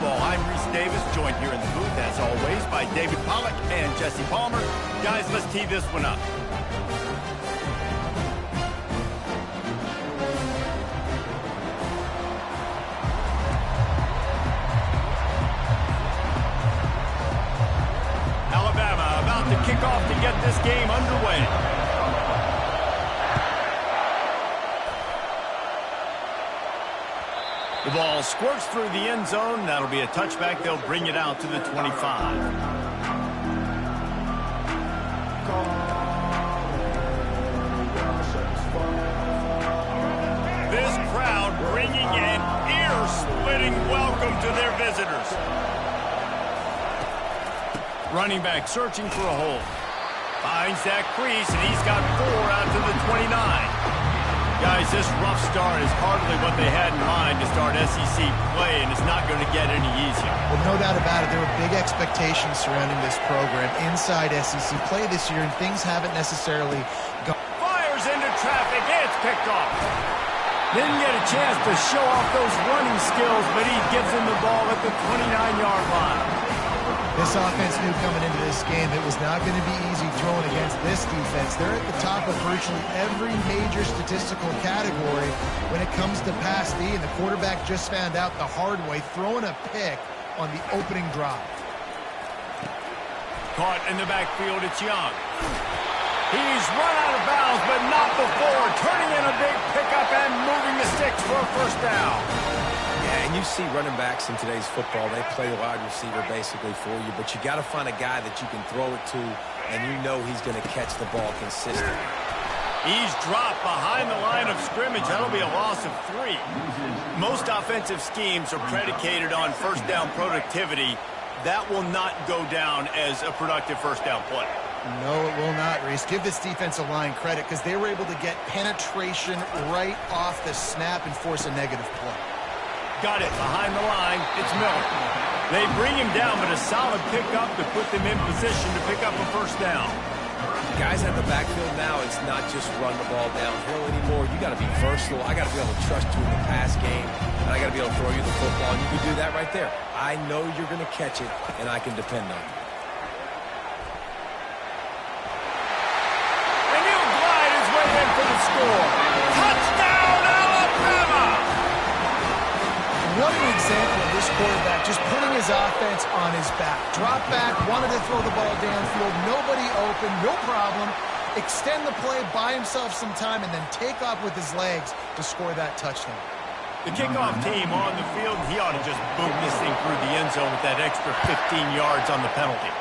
football. I'm Reese Davis, joined here in the booth, as always, by David Pollack and Jesse Palmer. Guys, let's tee this one up. Alabama about to kick off to get this game underway. The ball squirts through the end zone. That'll be a touchback. They'll bring it out to the 25. This crowd bringing an ear-splitting welcome to their visitors. Running back searching for a hole. Finds that crease, and he's got 4 out to the 29. Guys, this rough start is hardly what they had in mind to start SEC play, and it's not going to get any easier. Well, no doubt about it. There were big expectations surrounding this program inside SEC play this year, and things haven't necessarily gone. Fires into traffic. It's picked off. Didn't get a chance to show off those running skills, but he gives him the ball at the 29-yard line. This offense knew coming into this game it was not going to be easy throwing against this defense. They're at the top of virtually every major statistical category when it comes to pass D, and the quarterback just found out the hard way, throwing a pick on the opening drive. Caught in the backfield, it's Young. He's run out of bounds, but not before turning in a big pickup and moving the sticks for a first down. Yeah, and you see running backs in today's football, they play the wide receiver basically for you, but you got to find a guy that you can throw it to, and you know he's going to catch the ball consistently. He's dropped behind the line of scrimmage. That'll be a loss of 3. Most offensive schemes are predicated on first down productivity. That will not go down as a productive first down play. No, it will not, Reese. Give this defensive line credit because they were able to get penetration right off the snap and force a negative play. Got it behind the line. It's Miller. They bring him down, but a solid pickup to put them in position to pick up a first down. Guys at the backfield now, it's not just run the ball downhill anymore. You got to be versatile. I got to be able to trust you in the pass game, and I got to be able to throw you the football, and you can do that right there. I know you're going to catch it, and I can depend on you. And he'll glide his way in for the score. Touchdown, Alabama! What an example of this quarterback just putting his offense on his back. Drop back, wanted to throw the ball downfield, nobody open, no problem. Extend the play, buy himself some time, and then take off with his legs to score that touchdown. The kickoff team on the field, he ought to just boot this thing through the end zone with that extra 15 yards on the penalty.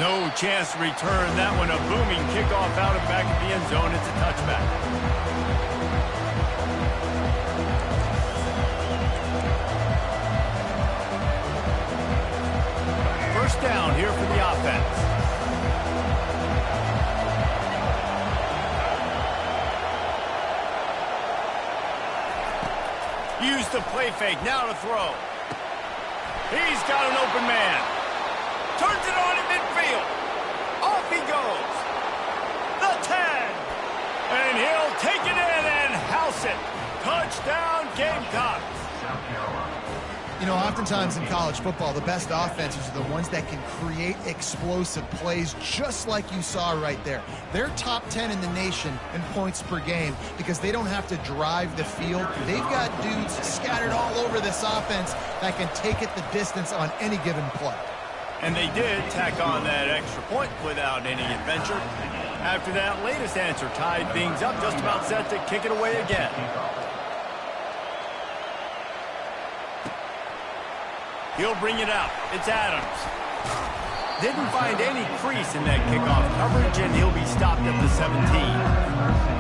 No chance to return that one. A booming kickoff out of back of the end zone. It's a touchback. First down here for the offense. Use the play fake, now to throw. He's got an open man. Turns it on in midfield. Off he goes. The 10. And he'll take it in and house it. Touchdown, Gamecocks. You know, oftentimes in college football, the best offenses are the ones that can create explosive plays just like you saw right there. They're top 10 in the nation in points per game because they don't have to drive the field. They've got dudes scattered all over this offense that can take it the distance on any given play. And they did tack on that extra point without any adventure. After that latest answer tied things up, just about set to kick it away again. He'll bring it out. It's Adams. Didn't find any crease in that kickoff coverage, and he'll be stopped at the 17.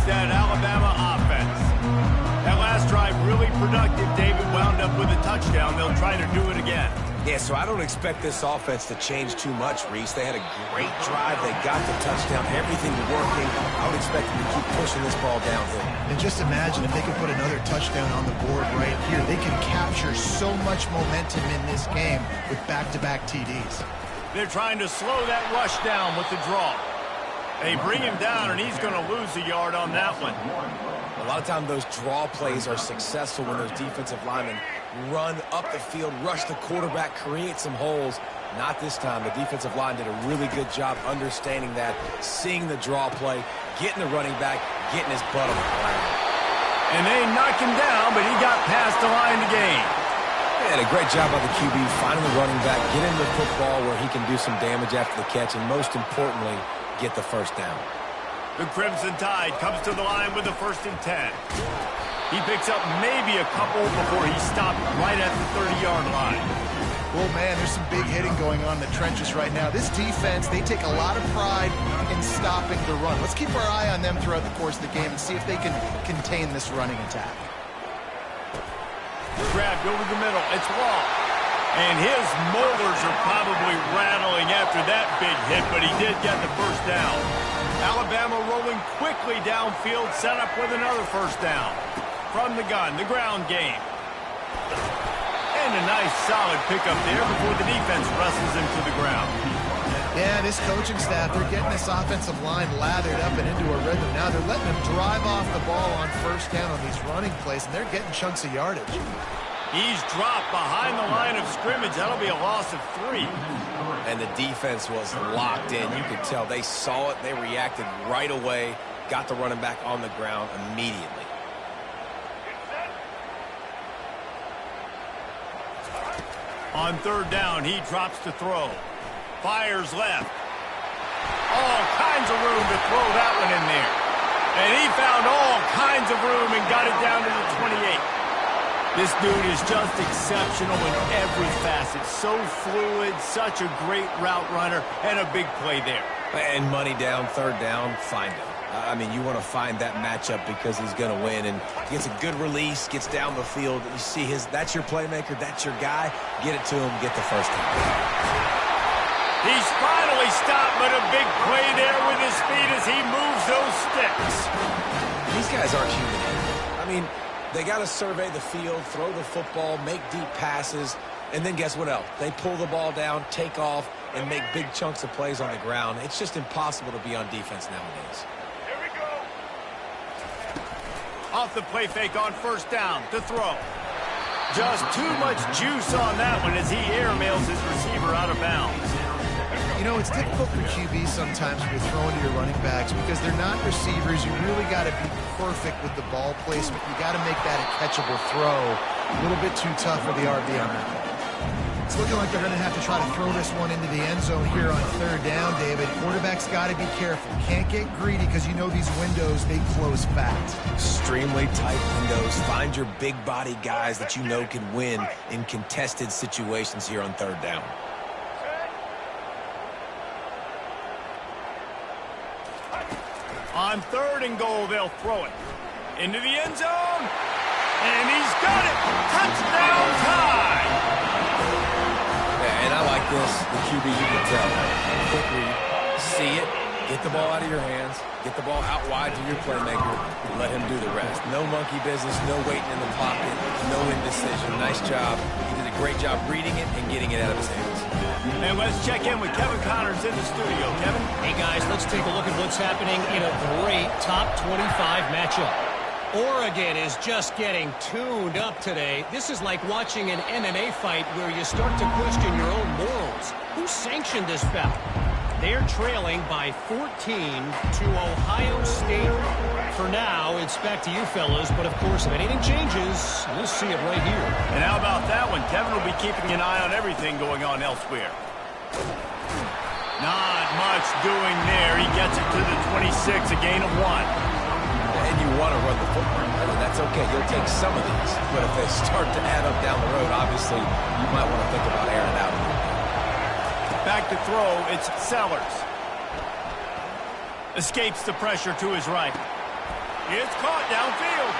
That Alabama offense. That last drive really productive. David wound up with a touchdown. They'll try to do it again. Yeah, so I don't expect this offense to change too much, Reese. They had a great drive. They got the touchdown. Everything working. I would expect them to keep pushing this ball downhill. And just imagine if they could put another touchdown on the board right here. They can capture so much momentum in this game with back-to-back TDs. They're trying to slow that rush down with the draw. They bring him down, and he's going to lose a yard on that one. A lot of times those draw plays are successful when those defensive linemen run up the field, rush the quarterback, create some holes. Not this time. The defensive line did a really good job understanding that, seeing the draw play, getting the running back, getting his butt on the ground. And they knocked him down, but he got past the line to gain. And a great job by the QB finding the running back, get him the football where he can do some damage after the catch, and most importantly, get the first down. The Crimson Tide comes to the line with the 1st and 10. He picks up maybe a couple before he stopped right at the 30-yard line. Well, man, there's some big hitting going on in the trenches right now. This defense, they take a lot of pride in stopping the run. Let's keep our eye on them throughout the course of the game and see if they can contain this running attack. Grabbed over the middle. It's Law. And his molars are probably rattling after that big hit, but he did get the first down. Alabama rolling quickly downfield, set up with another first down. From the gun, the ground game. And a nice solid pickup there before the defense wrestles him to the ground. Yeah, this coaching staff, they're getting this offensive line lathered up and into a rhythm. Now they're letting them drive off the ball on first down on these running plays, and they're getting chunks of yardage. He's dropped behind the line of scrimmage. That'll be a loss of 3. And the defense was locked in. You could tell they saw it. They reacted right away. Got the running back on the ground immediately. On 3rd down, he drops to throw. Fires left. All kinds of room to throw that one in there. And he found all kinds of room and got it down to the 28. This dude is just exceptional in every facet. So fluid, such a great route runner, and a big play there. And money down, 3rd down, find him. I mean, you want to find that matchup because he's going to win. And he gets a good release, gets down the field. You see that's your playmaker, that's your guy. Get it to him, get the first down. He's finally stopped, but a big play there with his speed as he moves those sticks. These guys aren't human. I mean, they got to survey the field, throw the football, make deep passes, and then guess what else? They pull the ball down, take off, and make big chunks of plays on the ground. It's just impossible to be on defense nowadays. Here we go. Off the play fake on 1st down to throw. Just too much juice on that one as he airmails his receiver out of bounds. You know, it's difficult for QBs sometimes when you're throwing to your running backs because they're not receivers. You really got to be perfect with the ball placement. You got to make that a catchable throw. A little bit too tough for the RB on that. It's looking like they're going to have to try to throw this one into the end zone here on 3rd down, David. Quarterback's got to be careful. Can't get greedy because you know these windows, they close fast. Extremely tight windows. Find your big body guys that you know can win in contested situations here on 3rd down. On 3rd and goal, they'll throw it. Into the end zone. And he's got it. Touchdown tie. Yeah, and I like this. The QB, you can tell. Quick read. See it. Get the ball out of your hands. Get the ball out wide to your playmaker. And let him do the rest. No monkey business. No waiting in the pocket. No indecision. Nice job. He did a great job reading it and getting it out of his hands. And let's check in with Kevin Connors in the studio. Kevin? Hey, guys, let's take a look at what's happening in a great top 25 matchup. Oregon is just getting tuned up today. This is like watching an MMA fight where you start to question your own morals. Who sanctioned this bout? They're trailing by 14 to Ohio State. For now, it's back to you fellas, but of course, if anything changes, we'll see it right here. And how about that one? Kevin will be keeping an eye on everything going on elsewhere. Not much doing there. He gets it to the 26, a gain of 1. And you want to run the football. That's okay. You'll take some of these. But if they start to add up down the road, obviously, you might want to think about airing it out. Back to throw, it's Sellers. Escapes the pressure to his right. It's caught downfield.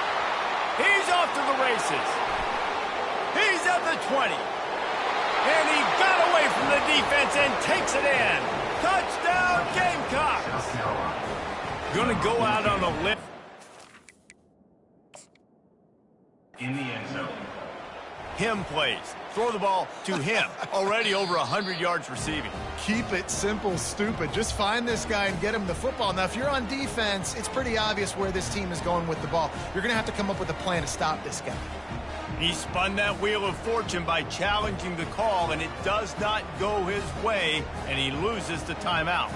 He's off to the races. He's at the 20. And he got away from the defense and takes it in. Touchdown, Gamecocks. Going to go out on a limb. In the end zone. Him plays. Throw the ball to him. Already over 100 yards receiving. Keep it simple, stupid. Just find this guy and get him the football. Now, if you're on defense, it's pretty obvious where this team is going with the ball. You're going to have to come up with a plan to stop this guy. He spun that wheel of fortune by challenging the call, and it does not go his way, and he loses the timeout.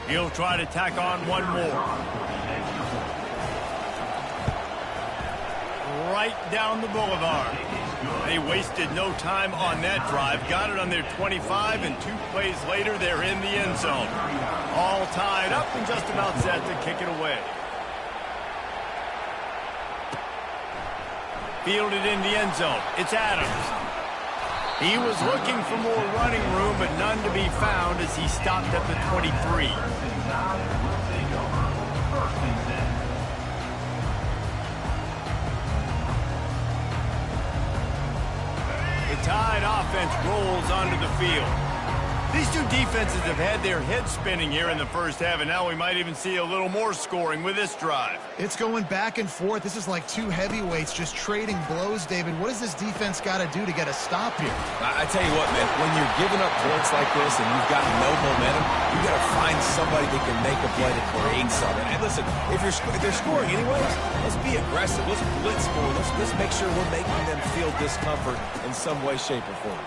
He'll try to tack on one more. Right down the boulevard. They wasted no time on that drive. Got it on their 25, and 2 plays later, they're in the end zone. All tied up and just about set to kick it away. Fielded in the end zone. It's Adams. He was looking for more running room, but none to be found as he stopped at the 23. Tide offense rolls onto the field. These two defenses have had their heads spinning here in the first half, and now we might even see a little more scoring with this drive. It's going back and forth. This is like two heavyweights just trading blows, David. What does this defense got to do to get a stop here? I tell you what, man, when you're giving up points like this and you've got no momentum, you got to find somebody that can make a play to create something. And listen, if they're scoring anyways, let's be aggressive. Let's blitz score. Let's make sure we're making them feel discomfort in some way, shape, or form.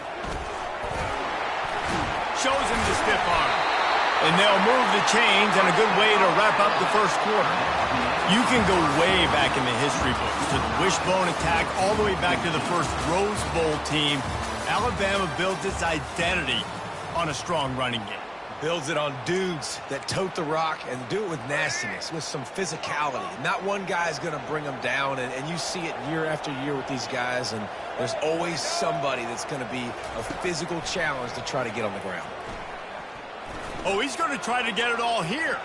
Shows him the stiff arm. And they'll move the chains, and a good way to wrap up the first quarter. You can go way back in the history books to the wishbone attack, all the way back to the first Rose Bowl team. Alabama builds its identity on a strong running game. Builds it on dudes that tote the rock and do it with nastiness, with some physicality. Not one guy is going to bring them down, and you see it year after year with these guys, and there's always somebody that's going to be a physical challenge to try to get on the ground. Oh, he's going to try to get it all here.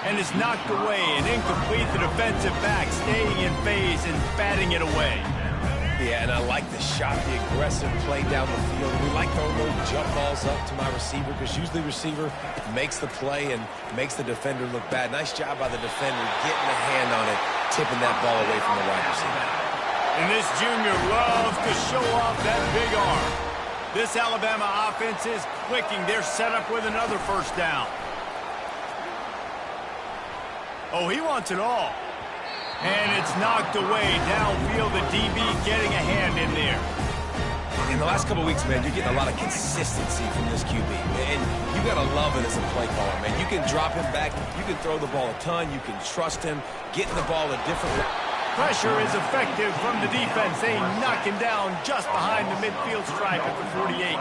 And it's knocked away and incomplete. The defensive back staying in phase and batting it away. Yeah, and I like the shot, the aggressive play down the field. We like throwing those jump balls up to my receiver because usually the receiver makes the play and makes the defender look bad. Nice job by the defender getting a hand on it, tipping that ball away from the wide receiver. And this junior loves to show off that big arm. This Alabama offense is clicking. They're set up with another first down. Oh, he wants it all. And it's knocked away downfield. The DB getting a hand in there. In the last couple of weeks, man, you're getting a lot of consistency from this QB. And you got to love it as a play caller, man. You can drop him back. You can throw the ball a ton. You can trust him. Getting the ball a different way. Pressure is effective from the defense. They knock him down just behind the midfield stripe at the 48.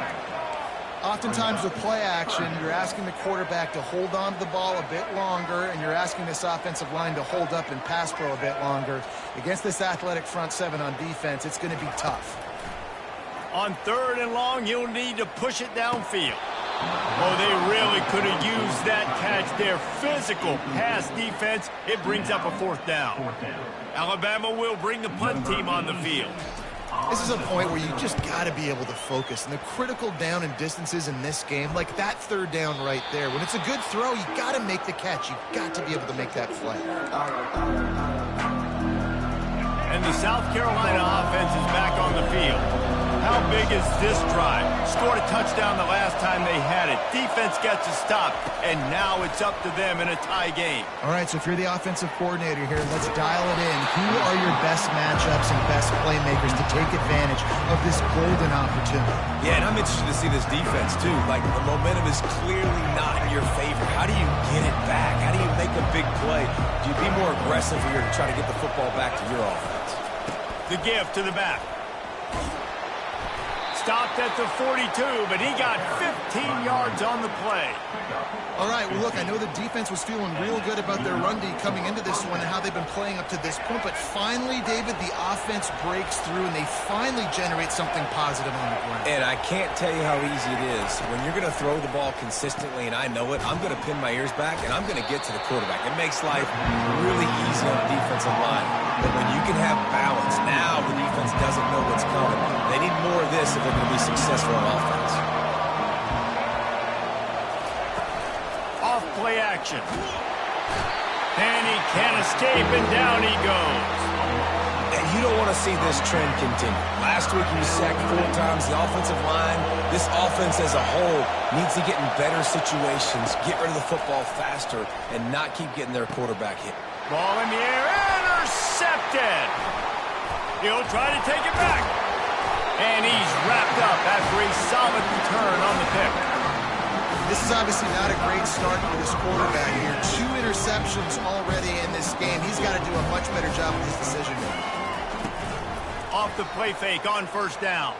Oftentimes with play action, you're asking the quarterback to hold on to the ball a bit longer, and you're asking this offensive line to hold up and pass pro a bit longer. Against this athletic front seven on defense, it's going to be tough. On 3rd and long, you'll need to push it downfield. Oh, they really could have used that catch. Their physical pass defense, it brings up a 4th down. Alabama will bring the punt team on the field. This is a point where you just got to be able to focus. And the critical down and distances in this game, like that 3rd down right there, when it's a good throw, you got to make the catch. You got to be able to make that play. And the South Carolina offense is back on the field. How big is this drive? Scored a touchdown the last time they had it. Defense gets a stop, and now it's up to them in a tie game. All right, so if you're the offensive coordinator here, let's dial it in. Who are your best matchups and best playmakers to take advantage of this golden opportunity? Yeah, and I'm interested to see this defense, too. Like, the momentum is clearly not in your favor. How do you get it back? How do you make a big play? Do you be more aggressive here to try to get the football back to your offense? The give to the back. Stopped at the 42, but he got 15 yards on the play. All right, well, look, I know the defense was feeling real good about their run D coming into this one and how they've been playing up to this point, but finally, David, the offense breaks through and they finally generate something positive on the ground. And I can't tell you how easy it is. When you're going to throw the ball consistently, and I know it, I'm going to pin my ears back, and I'm going to get to the quarterback. It makes life really easy on the defensive line. But when you can have balance, now the defense does doesn't know what's coming. They need more of this if they're going to be successful on offense. Off play action. And he can't escape, and down he goes. And you don't want to see this trend continue. Last week he was sacked 4 times. The offensive line, this offense as a whole, needs to get in better situations, get rid of the football faster, and not keep getting their quarterback hit. Ball in the air, intercepted. He'll try to take it back. And he's wrapped up after a solid return on the pick. This is obviously not a great start for this quarterback here. 2 interceptions already in this game. He's got to do a much better job with his decision making. Off the play fake on first down.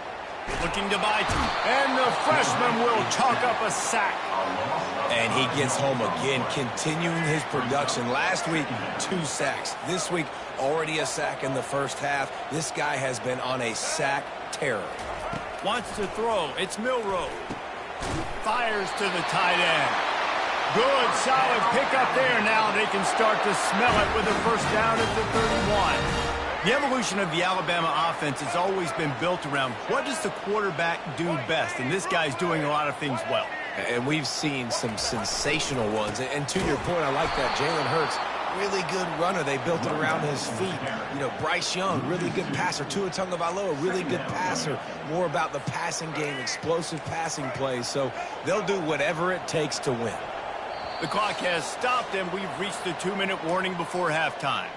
Looking to buy two. And the freshman will chalk up a sack. And he gets home again, continuing his production. Last week, 2 sacks. This week, already a sack in the first half. This guy has been on a sack terror. Wants to throw. It's Milroe. Fires to the tight end. Good, solid pickup there. Now they can start to smell it with a first down at the 31. The evolution of the Alabama offense has always been built around what does the quarterback do best, and this guy's doing a lot of things well. And we've seen some sensational ones. And to your point, I like that. Jalen Hurts, really good runner. They built it around his feet. You know, Bryce Young, really good passer. Tua Tagovailoa, really good passer. More about the passing game, explosive passing plays. So they'll do whatever it takes to win. The clock has stopped, and we've reached the 2-minute warning before halftime.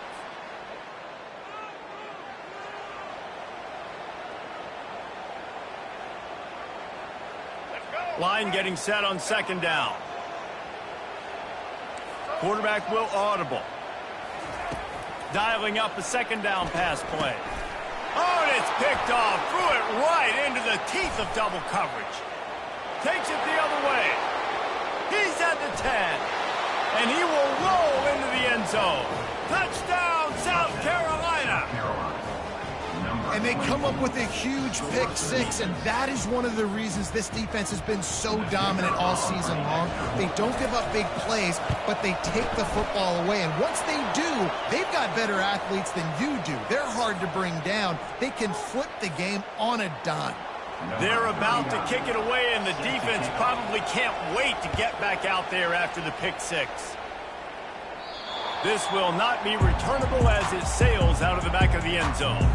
Line getting set on second down. Quarterback will audible. Dialing up a second down pass play. Oh, and it's picked off. Threw it right into the teeth of double coverage. Takes it the other way. He's at the 10. And he will roll into the end zone. Touchdown, South Carolina. And they come up with a huge pick 6, and that is one of the reasons this defense has been so dominant all season long. They don't give up big plays, but they take the football away. And once they do, they've got better athletes than you do. They're hard to bring down. They can flip the game on a dime. They're about to kick it away, and the defense probably can't wait to get back out there after the pick 6. This will not be returnable as it sails out of the back of the end zone.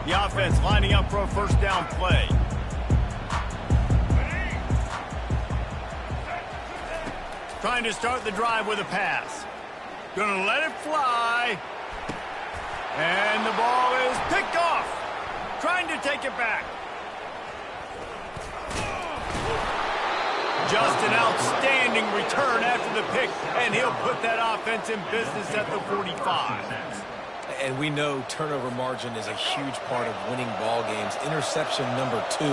The offense lining up for a first down play. Trying to start the drive with a pass. Gonna let it fly. And the ball is picked off. Trying to take it back. Just an outstanding return after the pick, and he'll put that offense in business at the 45. And we know turnover margin is a huge part of winning ball games. Interception number 2.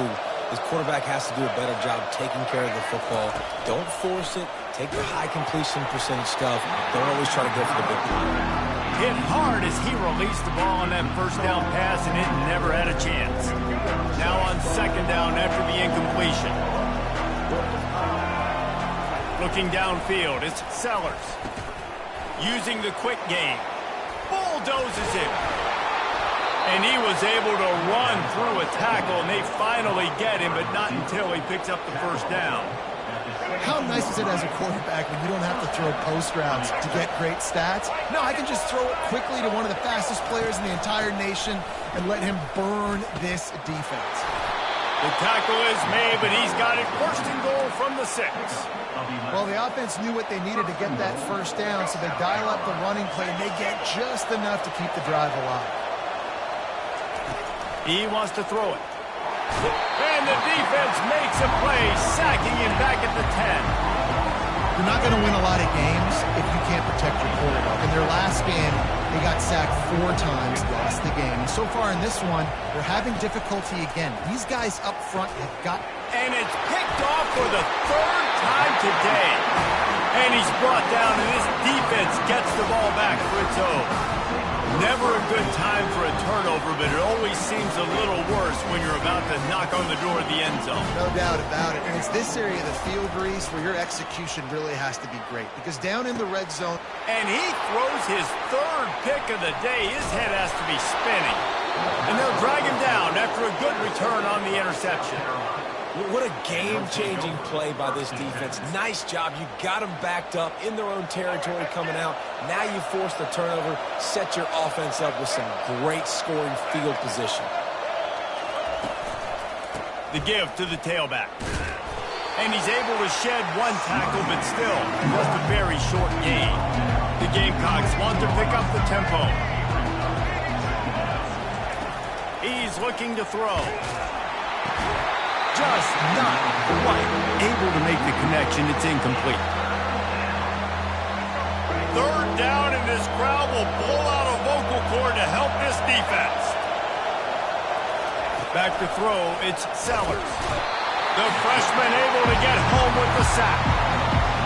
His quarterback has to do a better job taking care of the football. Don't force it. Take the high completion percentage stuff. Don't always try to go for the big play. Hit hard as he released the ball on that first down pass, and it never had a chance. Now on second down after the incompletion. Looking downfield, it's Sellers. Using the quick game. Bulldozes him. And he was able to run through a tackle, and they finally get him, but not until he picks up the first down. How nice is it as a quarterback when you don't have to throw post routes to get great stats? No, I can just throw it quickly to one of the fastest players in the entire nation and let him burn this defense. The tackle is made, but he's got it first and goal from the 6. Well, the offense knew what they needed to get that first down, so they dial up the running play, and they get just enough to keep the drive alive. He wants to throw it. And the defense makes a play, sacking him back at the 10. You're not going to win a lot of games if you can't protect your quarterback. In their last game, they got sacked 4 times, lost the game. And so far in this one, they're having difficulty again. These guys up front have got... And it's picked off for the 3rd time today. And he's brought down, and this defense gets the ball back for its own. Never a good time for a turnover, but it always seems a little worse when you're about to knock on the door of the end zone. No doubt about it. And it's this area of the field, Reese, where your execution really has to be great. Because down in the red zone... And he throws his third pick of the day. His head has to be spinning. And they'll drag him down after a good return on the interception. What a game-changing play by this defense. Nice job. You got them backed up in their own territory coming out. Now you force the turnover, set your offense up with some great scoring field position. The give to the tailback. And he's able to shed one tackle, but still just a very short gain. The Gamecocks want to pick up the tempo. He's looking to throw. Just not quite able to make the connection. It's incomplete. Third down, and this crowd will blow out a vocal cord to help this defense. Back to throw, it's Sellers. The freshman able to get home with the sack.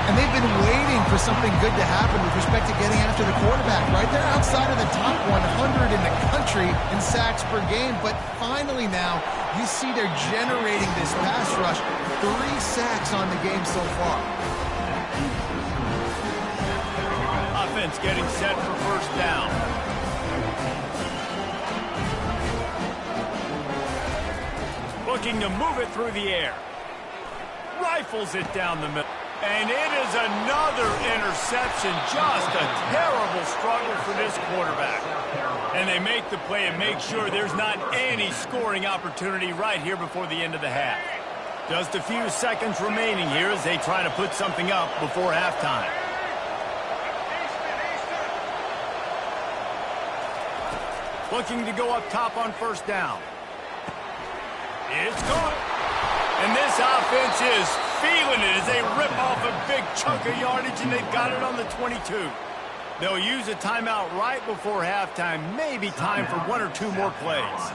And they've been waiting for something good to happen with respect to getting after the quarterback, right? They're outside of the top 100 in the country in sacks per game, but finally now, you see they're generating this pass rush. 3 sacks on the game so far. Offense getting set for first down. Looking to move it through the air. Rifles it down the middle. And it is another interception. Just a terrible struggle for this quarterback. And they make the play and make sure there's not any scoring opportunity right here before the end of the half. Just a few seconds remaining here as they try to put something up before halftime. Looking to go up top on first down. It's caught. And this offense is feeling it as they rip off a big chunk of yardage, and they've got it on the 22. They'll use a timeout right before halftime. Maybe time for 1 or 2 more plays.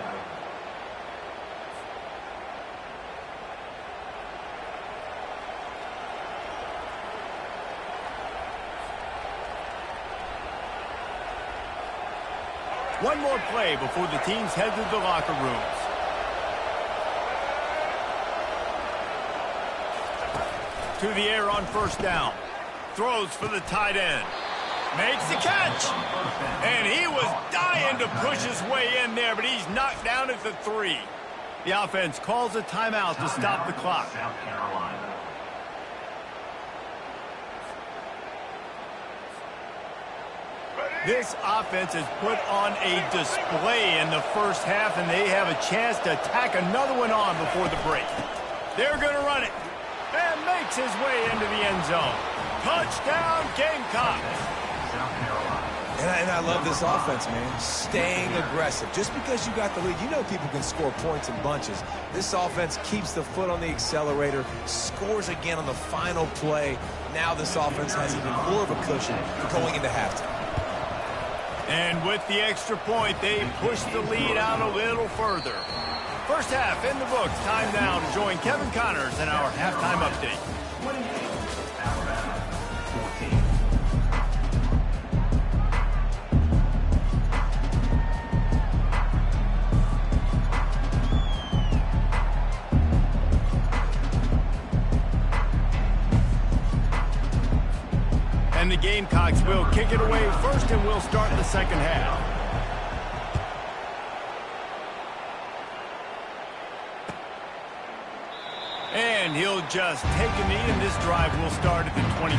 One more play before the teams head to the locker rooms. To the air on first down. Throws for the tight end. Makes the catch. And he was dying to push his way in there, but he's knocked down at the 3. The offense calls a timeout to stop the clock. South Carolina. This offense has put on a display in the first half, and they have a chance to tack another one on before the break. They're going to run it. And makes his way into the end zone. Touchdown, Gamecocks. South Carolina. And I love this offense, man. Staying aggressive. Just because you got the lead, you know people can score points in bunches. This offense keeps the foot on the accelerator, scores again on the final play. Now this offense has even more of a cushion going into halftime. And with the extra point, they push the lead out a little further. First half in the books. Time now to join Kevin Connors in our halftime update. 28, Alabama, 14. And the Gamecocks will kick it away first, and we'll start the second half. And he'll just take a knee, and this drive will start at the 25.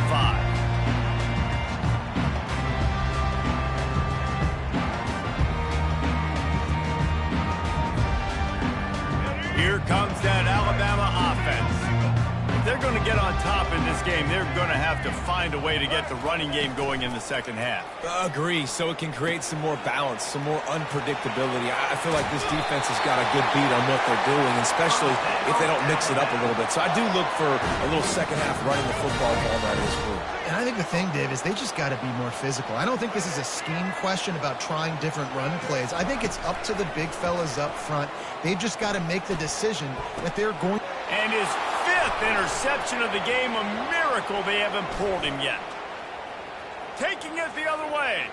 Here comes that Alabama offense. If they're going to get on top in this game, they're going to have to find a way to get the running game going in the second half. Agree, so it can create some more balance, some more unpredictability. I feel like this defense has got a good beat on what they're doing, especially if they don't mix it up a little bit. So I do look for a little second half running the football ball out of this group. And I think the thing, Dave, is they just got to be more physical. I don't think this is a scheme question about trying different run plays. I think it's up to the big fellas up front. They've just got to make the decision that they're going. And his 5th interception of the game, a miracle they haven't pulled him yet. Taking it the other way.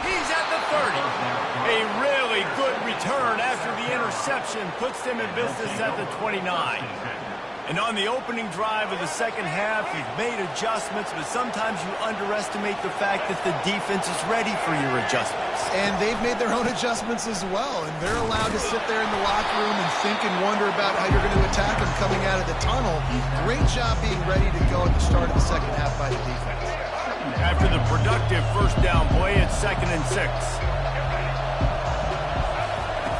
He's at the 30. A really good return after the interception puts them in business at the 29. And on the opening drive of the second half, you've made adjustments, but sometimes you underestimate the fact that the defense is ready for your adjustments. And they've made their own adjustments as well, and they're allowed to sit there in the locker room and think and wonder about how you're going to attack them coming out of the tunnel. Great job being ready to go at the start of the second half by the defense. After the productive first down play, it's 2nd and 6.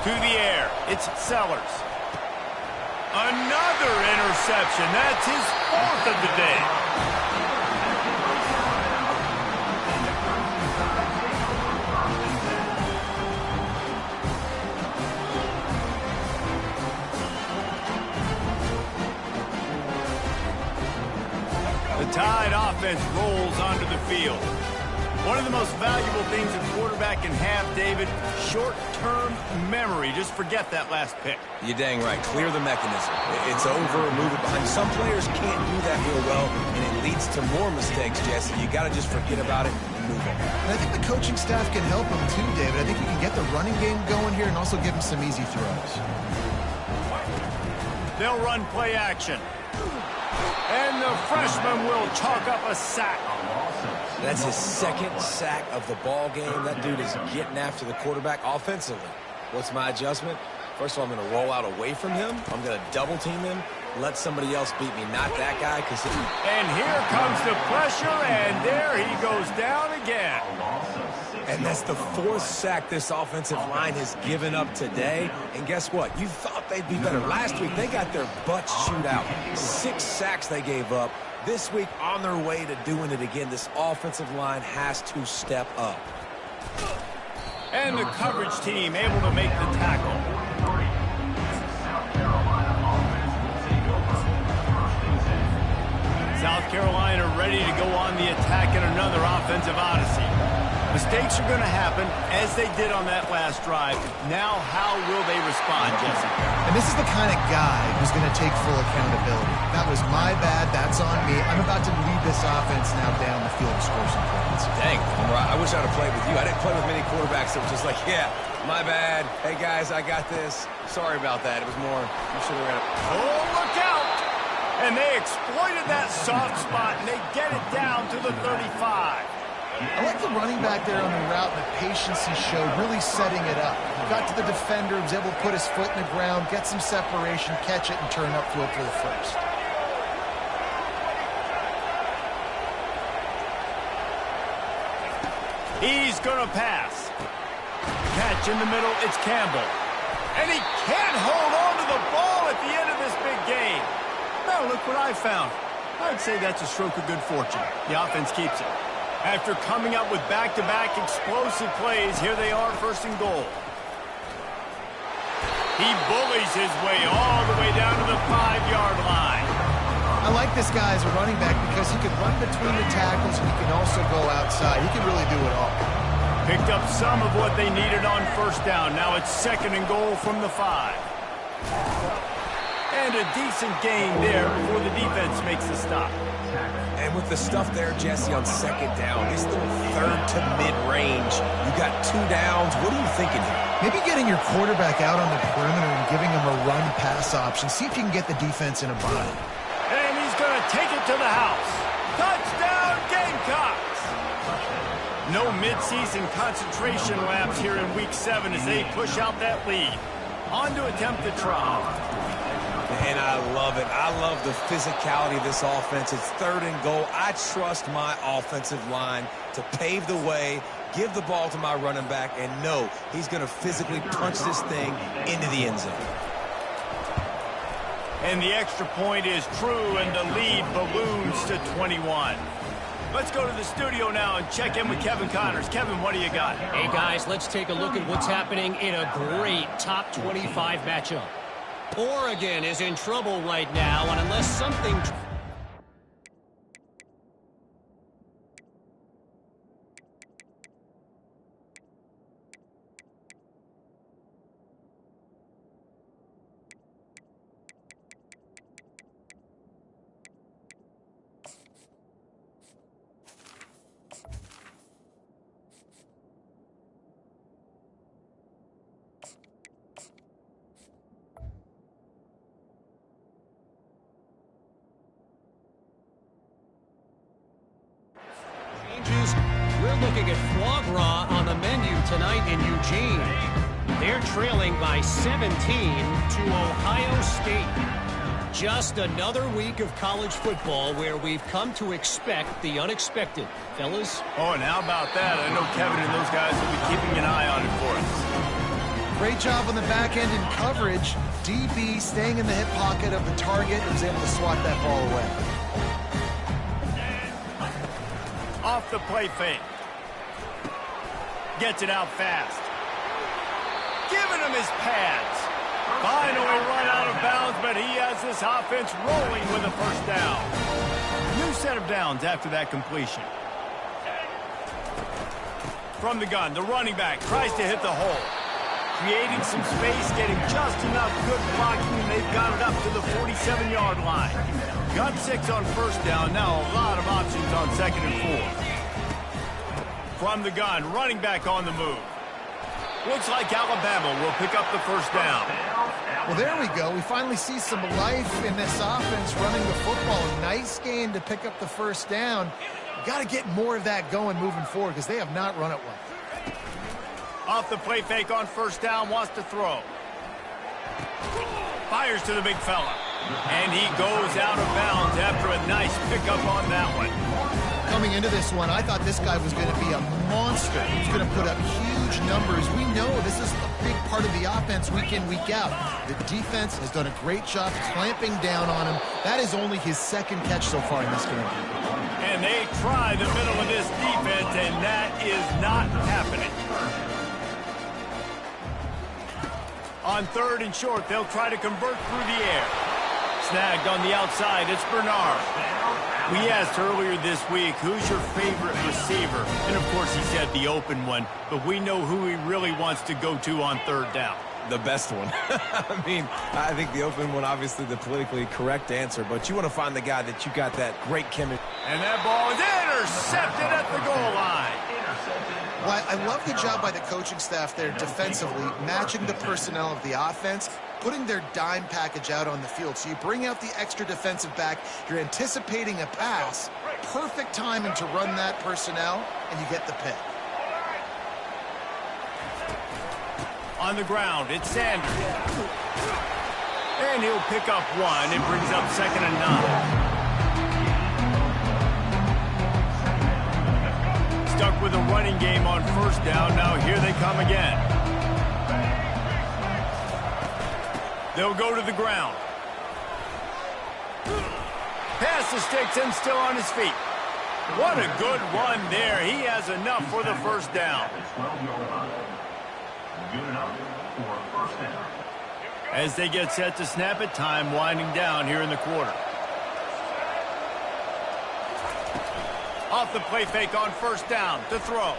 To the air, it's Sellers. Another interception. That's his 4th of the day. The Tide offense rolls onto the field. One of the most valuable things a quarterback can have, David, short-term memory. Just forget that last pick. You're dang right. Clear the mechanism. It's over, move it behind. Some players can't do that real well, and it leads to more mistakes, Jesse. You got to just forget about it and move on. And I think the coaching staff can help him too, David. I think you can get the running game going here and also give him some easy throws. They'll run play action. And the freshman will chalk up a sack. That's his 2nd sack of the ball game. That dude is getting after the quarterback offensively. What's my adjustment? First of all, I'm going to roll out away from him. I'm going to double team him. Let somebody else beat me, not that guy. And here comes the pressure, and there he goes down again. And that's the 4th sack this offensive line has given up today. And guess what? You thought they'd be better. Last week, they got their butts chewed out. 6 sacks they gave up. This week, on their way to doing it again, this offensive line has to step up. And the coverage team able to make the tackle. South Carolina ready to go on the attack in another offensive odyssey. Mistakes are going to happen, as they did on that last drive. Now, how will they respond, Jesse? And this is the kind of guy who's going to take full accountability. That was my bad. That's on me. I'm about to lead this offense now down the field to score some points. Dang, I wish I'd have played with you. I didn't play with many quarterbacks that were just like, yeah, my bad. Hey, guys, I got this. Sorry about that. It was more, you should have ran it. Oh, look out! And they exploited that soft spot, and they get it down to the 35. I like the running back there on the route and the patience he showed, really setting it up. Got to the defender, was able to put his foot in the ground, get some separation, catch it, and turn upfield for the first. He's going to pass. Catch in the middle, it's Campbell. And he can't hold on to the ball at the end of this big game. Now look what I found. I'd say that's a stroke of good fortune. The offense keeps it. After coming up with back-to-back explosive plays, here they are, 1st and goal. He bullies his way all the way down to the 5-yard line. I like this guy as a running back because he can run between the tackles and he can also go outside. He can really do it all. Picked up some of what they needed on 1st down. Now it's 2nd and goal from the 5. And a decent gain there before the defense makes the stop. And with the stuff there, Jesse, on 2nd down, this little 3rd to mid-range, you got 2 downs. What are you thinking here? Maybe getting your quarterback out on the perimeter and giving him a run-pass option. See if you can get the defense in a bind. And he's going to take it to the house. Touchdown, Gamecocks! No midseason concentration lapse here in Week 7 as they push out that lead. On to attempt the try. And I love it. I love the physicality of this offense. It's 3rd and goal. I trust my offensive line to pave the way, give the ball to my running back, and know he's going to physically punch this thing into the end zone. And the extra point is true, and the lead balloons to 21. Let's go to the studio now and check in with Kevin Connors. Kevin, what do you got? Hey, guys, let's take a look at what's happening in a great top 25 matchup. Oregon is in trouble right now, and unless something... Changes. We're looking at foie gras on the menu tonight in Eugene. They're trailing by 17 to Ohio State. Just another week of college football where we've come to expect the unexpected. Fellas? Oh, and how about that? I know Kevin and those guys will be keeping an eye on it for us. Great job on the back end in coverage. DB staying in the hip pocket of the target and was able to swat that ball away. Off the play fake. Gets it out fast. Giving him his pads. Finally run out of bounds, but he has this offense rolling with a first down. New set of downs after that completion. From the gun, the running back tries to hit the hole. Creating some space, getting just enough good blocking, and they've got it up to the 47-yard line. Got 6 on first down, now a lot of options on 2nd and 4. From the gun, running back on the move. Looks like Alabama will pick up the first down. Well, there we go. We finally see some life in this offense running the football. Nice game to pick up the first down. Got to get more of that going moving forward because they have not run it well. Off the play fake on first down, wants to throw. Fires to the big fella. And he goes out of bounds after a nice pickup on that one. Coming into this one, I thought this guy was going to be a monster. He's going to put up huge numbers. We know this is a big part of the offense week in, week out. The defense has done a great job clamping down on him. That is only his 2nd catch so far in this game. And they try the middle of this defense, and that is not happening. On 3rd and short, they'll try to convert through the air. Snagged on the outside, it's Bernard. We asked earlier this week, who's your favorite receiver? And of course he said the open one, but we know who he really wants to go to on 3rd down. The best one. I mean, I think the open one, obviously the politically correct answer, but you want to find the guy that you got that great chemistry. And that ball is intercepted at the goal line. Well, I love the job by the coaching staff there defensively, matching the personnel of the offense, putting their dime package out on the field. So you bring out the extra defensive back, you're anticipating a pass, perfect timing to run that personnel, and you get the pick. On the ground, it's Sanders. And he'll pick up 1 and brings up 2nd and 9. Stuck with a running game on first down. Now here they come again. They'll go to the ground. Pass the sticks and still on his feet. What a good run there. He has enough for the first down. As they get set to snap it, time winding down here in the quarter. Off the play fake on first down to throw.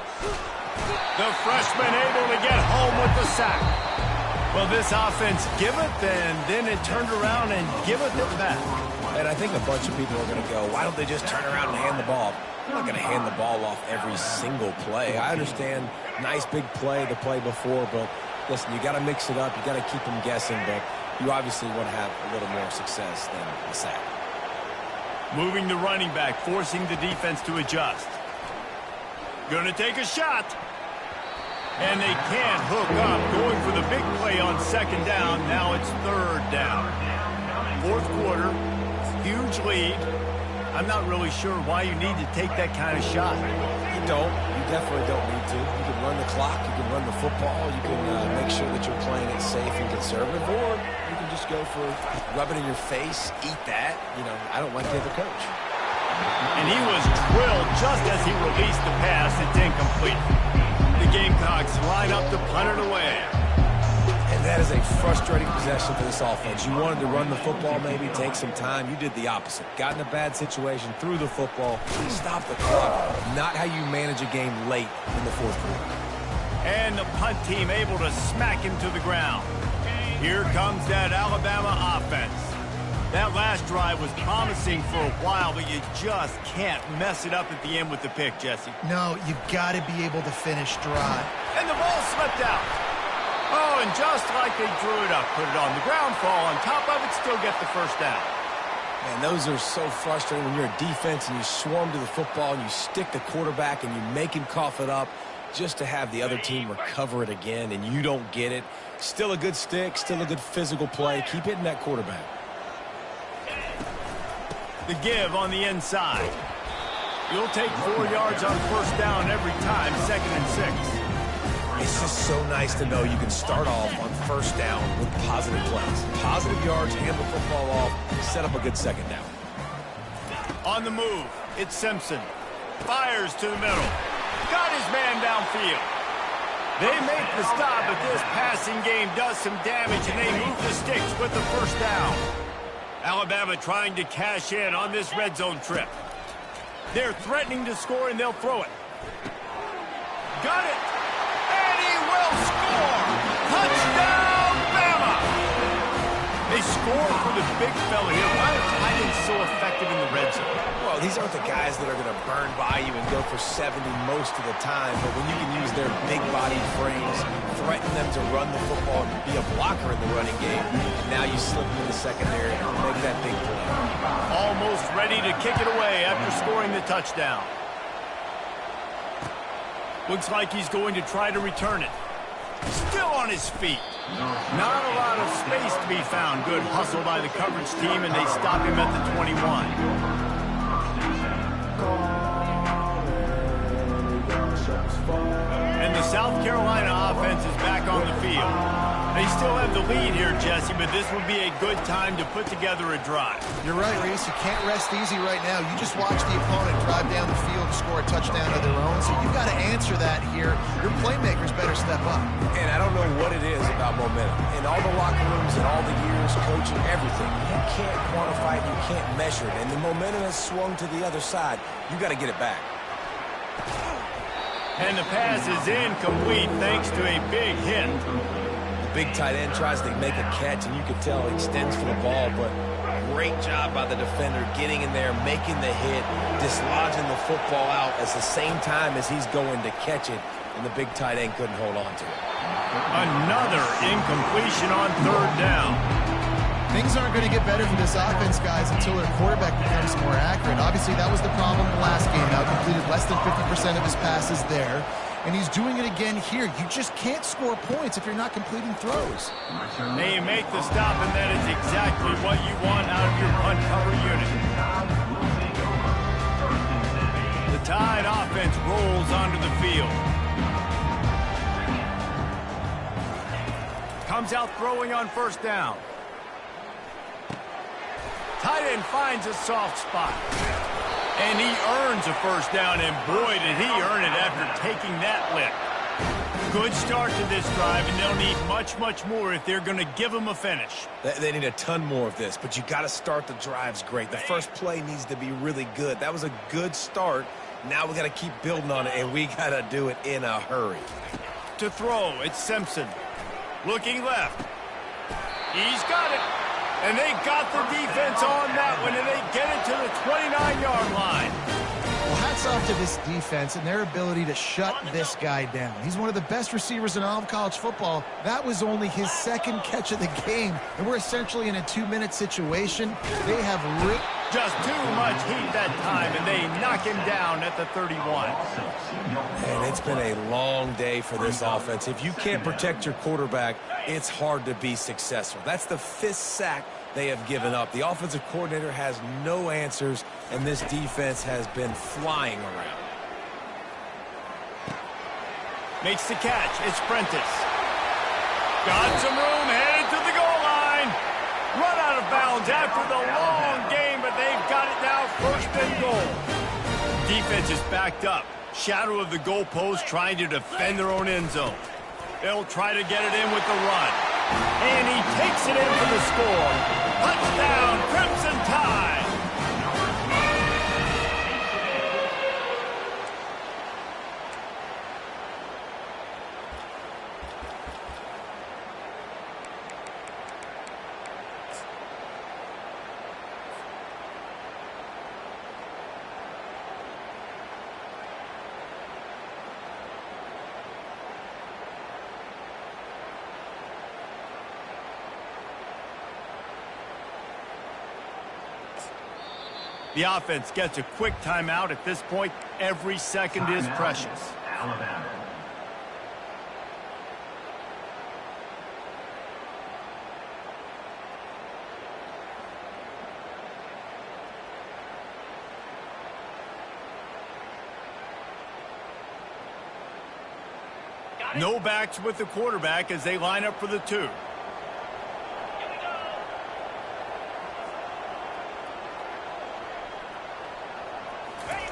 The freshman able to get home with the sack. Well, this offense giveth and then it turned around and giveth it back. And I think a bunch of people are going to go, why don't they just turn around and hand the ball? I'm not going to hand the ball off every single play. I understand nice big play the play before, but listen, you got to mix it up. You got to keep them guessing, but you obviously want to have a little more success than a sack. Moving the running back, forcing the defense to adjust. Gonna take a shot. And they can't hook up. Going for the big play on 2nd down. Now it's 3rd down. 4th quarter, huge lead. I'm not really sure why you need to take that kind of shot. You don't. You definitely don't need to. You can run the clock. You can run the football. You can make sure that you're playing it safe and conservative, or you can just go for rub it in your face, eat that. You know, I don't like the other coach. And he was drilled just as he released the pass. It's incomplete. The Gamecocks line up to punt it away. And that is a frustrating possession for this offense. You wanted to run the football, maybe take some time. You did the opposite. Got in a bad situation, threw the football, stopped the clock. Not how you manage a game late in the 4th quarter. And the punt team able to smack him to the ground. Here comes that Alabama offense. That last drive was promising for a while, but you just can't mess it up at the end with the pick, Jesse. No, you got to be able to finish dry. And the ball slipped out. Oh, and just like they drew it up, put it on the ground, fall on top of it, still get the first down. Man, those are so frustrating when you're a defense and you swarm to the football and you stick the quarterback and you make him cough it up just to have the other team recover it again and you don't get it. Still a good stick, still a good physical play. Keep hitting that quarterback. The give on the inside. You'll take 4 yards on first down every time, 2nd and 6. It's just so nice to know you can start off on first down with positive plays. Positive yards, hand the football off, set up a good second down. On the move, it's Simpson. Fires to the middle. Got his man downfield. They make the stop, but this passing game does some damage, and they move the sticks with the first down. Alabama trying to cash in on this red zone trip. They're threatening to score, and they'll throw it. Got it. And he will score. Touchdown, Bama. They score for the big fella here. Why are tight ends so effective in the red zone? Well, these aren't the guys that are going to burn by you and go for 70 most of the time, but when you can use their big-bodied frames, threaten them to run the football and be a blocker in the running game, now you slip into the secondary and make that big play. Almost ready to kick it away after scoring the touchdown. Looks like he's going to try to return it. Still on his feet. Not a lot of space to be found. Good hustle by the coverage team, and they stop him at the 21. And the South Carolina offense is back on the field. They still have the lead here, Jesse, but this would be a good time to put together a drive. You're right, Reese. You can't rest easy right now. You just watch the opponent drive down the field to score a touchdown of their own, so you've got to answer that here. Your playmakers better step up. And I don't know what it is about momentum. In all the locker rooms and all the years, coaching, everything, you can't quantify it, you can't measure it. And the momentum has swung to the other side. You got to get it back. And the pass is incomplete thanks to a big hit. The big tight end tries to make a catch, and you can tell he extends for the ball, but great job by the defender getting in there, making the hit, dislodging the football out at the same time as he's going to catch it, and the big tight end couldn't hold on to it. Another incompletion on third down. Things aren't going to get better for this offense, guys, until their quarterback becomes more accurate. Obviously, that was the problem in the last game. Now completed less than 50% of his passes there, and he's doing it again here. You just can't score points if you're not completing throws. They make the stop, and that is exactly what you want out of your punt cover unit. The Tide offense rolls onto the field. Comes out throwing on first down. Tight end finds a soft spot. And he earns a first down, and boy, did he earn it after taking that lick. Good start to this drive, and they'll need much, much more if they're going to give him a finish. They need a ton more of this, but you got to start the drives great. The first play needs to be really good. That was a good start. Now we got to keep building on it, and we got to do it in a hurry. To throw, it's Simpson. Looking left. He's got it. And they got the defense on that one, and they get it to the 29-yard line. Well, hats off to this defense and their ability to shut this guy down. He's one of the best receivers in all of college football. That was only his second catch of the game, and we're essentially in a 2-minute situation. They have ripped. Just too much heat that time, and they knock him down at the 31. And it's been a long day for this offense. If you can't protect your quarterback, it's hard to be successful. That's the 5th sack they have given up. The offensive coordinator has no answers, and this defense has been flying around. Makes the catch. It's Prentice. Got some room, headed to the goal line. Run out of bounds after the long game, but they've got it now, first and goal. Defense is backed up. Shadow of the goalpost trying to defend their own end zone. They'll try to get it in with the run. And he takes it in for the score. Touchdown, Crimson Tide. The offense gets a quick timeout. At this point, every second is precious. Alabama. No backs with the quarterback as they line up for the 2.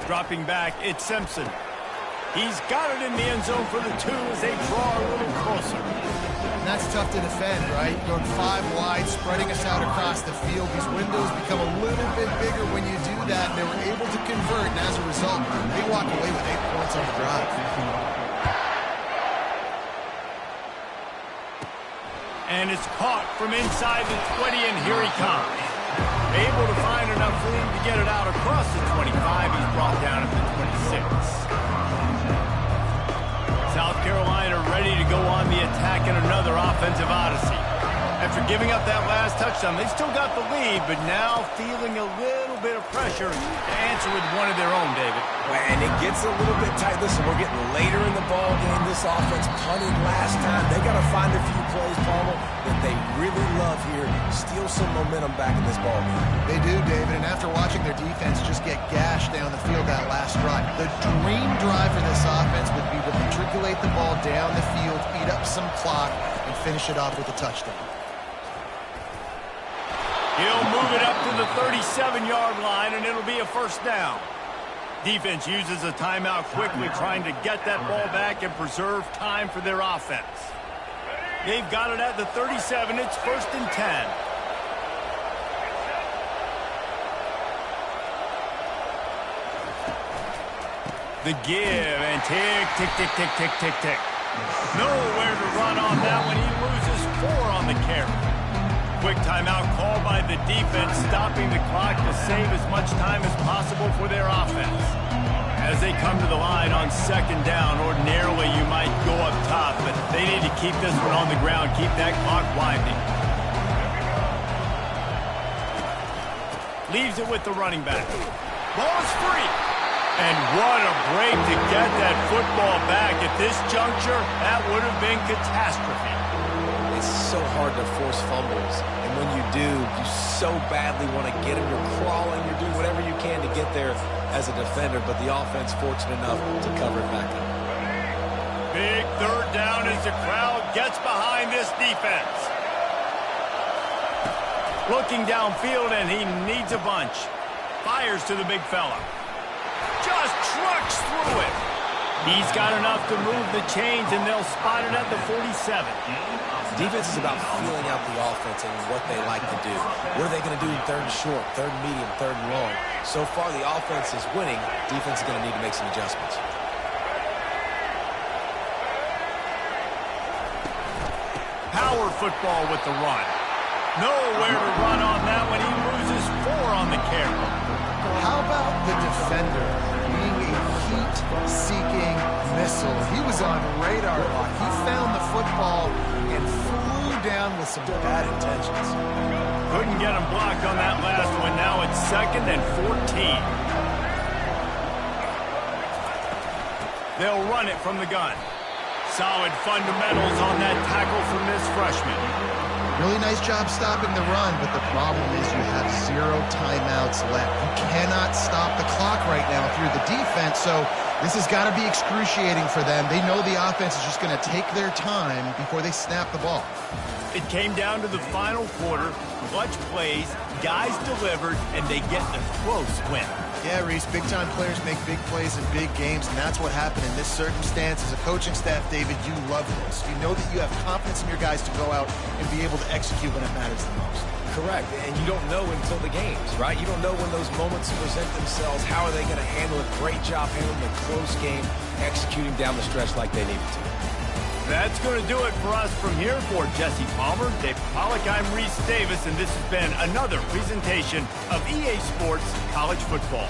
Dropping back, it's Simpson. He's got it in the end zone for the 2 as they draw a little closer. And that's tough to defend, right? Going 5 wide, spreading us out across the field. These windows become a little bit bigger when you do that. They were able to convert, and as a result, they walk away with 8 points on the drive. And it's caught from inside the 20, and here he comes. Able to find enough room to get it out across the 25. He's brought down at the 26. South Carolina ready to go on the attack in another offensive odyssey. After giving up that last touchdown, they still got the lead, but now feeling a little bit of pressure to answer with one of their own, David. And it gets a little bit tight. Listen, we're getting later in the ball game. This offense punted last time. They got to find a few plays, Palmer, that they really love here. Steal some momentum back in this ball game. They do, David, and after watching their defense just get gashed down the field that last drive, the dream drive for this offense would be to matriculate the ball down the field, eat up some clock, and finish it off with a touchdown. He'll move it up to the 37-yard line, and it'll be a first down. Defense uses a timeout quickly, trying to get that ball back and preserve time for their offense. They've got it at the 37. It's 1st and 10. The give, and tick, tick, tick, tick, tick, tick, tick. Nowhere to run on that one. He loses 4 on the carry. Quick timeout called by the defense, stopping the clock to save as much time as possible for their offense. As they come to the line on 2nd down, ordinarily you might go up top, but they need to keep this one on the ground, keep that clock winding. Leaves it with the running back. Ball is free. And what a break to get that football back. At this juncture, that would have been catastrophe. It's so hard to force fumbles, and when you do, you so badly want to get them. You're crawling, you're doing whatever you can to get there as a defender, but the offense fortunate enough to cover it back up. Big 3rd down as the crowd gets behind this defense. Looking downfield, and he needs a bunch. Fires to the big fella. Just trucks through it. He's got enough to move the chains, and they'll spot it at the 47. Defense is about feeling out the offense and what they like to do. What are they going to do in 3rd and short, 3rd and medium, 3rd and long? So far, the offense is winning. Defense is going to need to make some adjustments. Power football with the run. Nowhere to run on that one. He loses 4 on the carry. How about the defender being a heat-seeking missile? He was on radar lock. He found the football and flew down with some bad intentions. Couldn't get him blocked on that last one. Now it's 2nd and 14. They'll run it from the gun. Solid fundamentals on that tackle from this freshman. Really nice job stopping the run, but the problem is you have 0 timeouts left. You cannot stop the clock right now through the defense, so this has got to be excruciating for them. They know the offense is just going to take their time before they snap the ball. It came down to the final quarter. Clutch plays, guys delivered, and they get the close win. Yeah, Reese, big-time players make big plays in big games, and that's what happened in this circumstance. As a coaching staff, David, you love this. You know that you have confidence in your guys to go out and be able to execute when it matters the most. Correct, and you don't know until the games, right? You don't know when those moments present themselves. How are they going to handle it? Great job handling the close game, executing down the stretch like they needed to. That's going to do it for us from here. For Jesse Palmer, Dave Pollack, I'm Reese Davis, and this has been another presentation of EA Sports College Football.